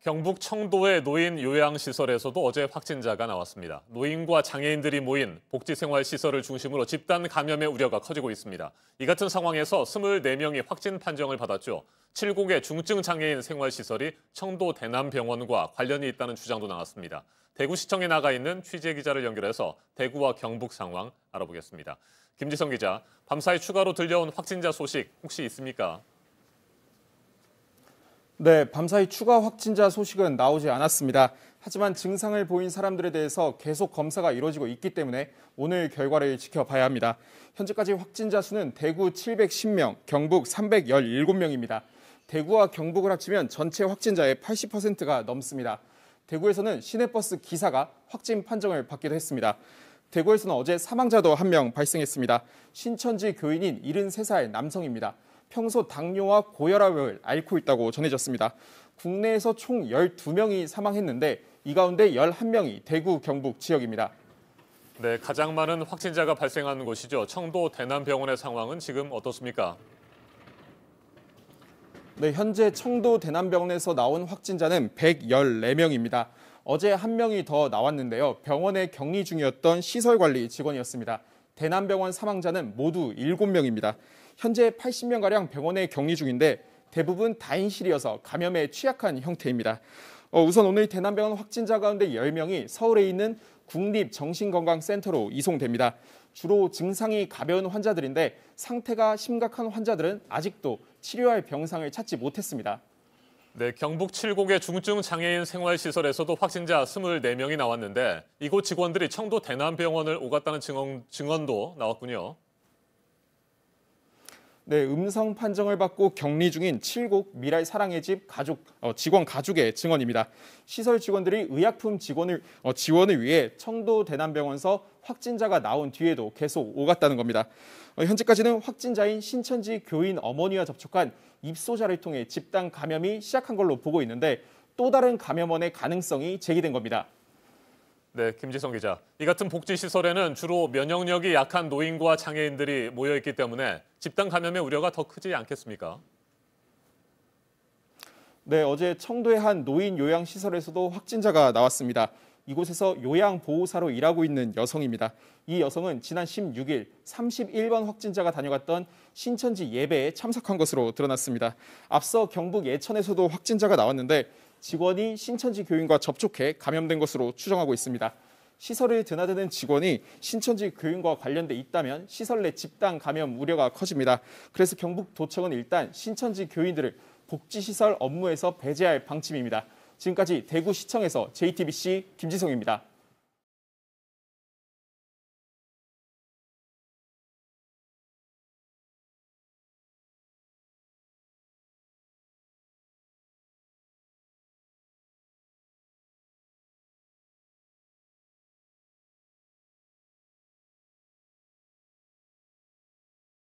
경북 청도의 노인 요양시설에서도 어제 확진자가 나왔습니다. 노인과 장애인들이 모인 복지생활시설을 중심으로 집단 감염의 우려가 커지고 있습니다. 이 같은 상황에서 24명이 확진 판정을 받았죠. 7곳의 중증 장애인 생활시설이 청도 대남병원과 관련이 있다는 주장도 나왔습니다. 대구시청에 나가 있는 취재기자를 연결해서 대구와 경북 상황 알아보겠습니다. 김지성 기자, 밤사이 추가로 들려온 확진자 소식 혹시 있습니까? 네, 밤사이 추가 확진자 소식은 나오지 않았습니다. 하지만 증상을 보인 사람들에 대해서 계속 검사가 이루어지고 있기 때문에 오늘 결과를 지켜봐야 합니다. 현재까지 확진자 수는 대구 710명, 경북 317명입니다. 대구와 경북을 합치면 전체 확진자의 80%가 넘습니다. 대구에서는 시내버스 기사가 확진 판정을 받기도 했습니다. 대구에서는 어제 사망자도 1명 발생했습니다. 신천지 교인인 73살 남성입니다. 평소 당뇨와 고혈압을 앓고 있다고 전해졌습니다. 국내에서 총 12명이 사망했는데 이 가운데 11명이 대구, 경북 지역입니다. 네, 가장 많은 확진자가 발생한 곳이죠. 청도 대남병원의 상황은 지금 어떻습니까? 네, 현재 청도 대남병원에서 나온 확진자는 114명입니다. 어제 1명이 더 나왔는데요. 병원에 격리 중이었던 시설관리 직원이었습니다. 대남병원 사망자는 모두 7명입니다. 현재 80명가량 병원에 격리 중인데 대부분 다인실이어서 감염에 취약한 형태입니다. 우선 오늘 대남병원 확진자 가운데 10명이 서울에 있는 국립정신건강센터로 이송됩니다. 주로 증상이 가벼운 환자들인데 상태가 심각한 환자들은 아직도 치료할 병상을 찾지 못했습니다. 네, 경북 7곳의 중증 장애인 생활시설에서도 확진자 24명이 나왔는데 이곳 직원들이 청도 대남병원을 오갔다는 증언도 나왔군요. 네, 음성 판정을 받고 격리 중인 7곳 미랄 사랑의 집 직원 가족의 증언입니다. 시설 직원들이 의약품 지원을 위해 청도 대남병원서 확진자가 나온 뒤에도 계속 오갔다는 겁니다. 현재까지는 확진자인 신천지 교인 어머니와 접촉한 입소자를 통해 집단 감염이 시작한 걸로 보고 있는데 또 다른 감염원의 가능성이 제기된 겁니다. 네, 김지성 기자. 이 같은 복지시설에는 주로 면역력이 약한 노인과 장애인들이 모여있기 때문에 집단 감염의 우려가 더 크지 않겠습니까? 네, 어제 청도의 한 노인 요양시설에서도 확진자가 나왔습니다. 이곳에서 요양보호사로 일하고 있는 여성입니다. 이 여성은 지난 16일 31번 확진자가 다녀갔던 신천지 예배에 참석한 것으로 드러났습니다. 앞서 경북 예천에서도 확진자가 나왔는데 직원이 신천지 교인과 접촉해 감염된 것으로 추정하고 있습니다. 시설을 드나드는 직원이 신천지 교인과 관련돼 있다면 시설 내 집단 감염 우려가 커집니다. 그래서 경북도청은 일단 신천지 교인들을 복지시설 업무에서 배제할 방침입니다. 지금까지 대구시청에서 JTBC 김지성입니다.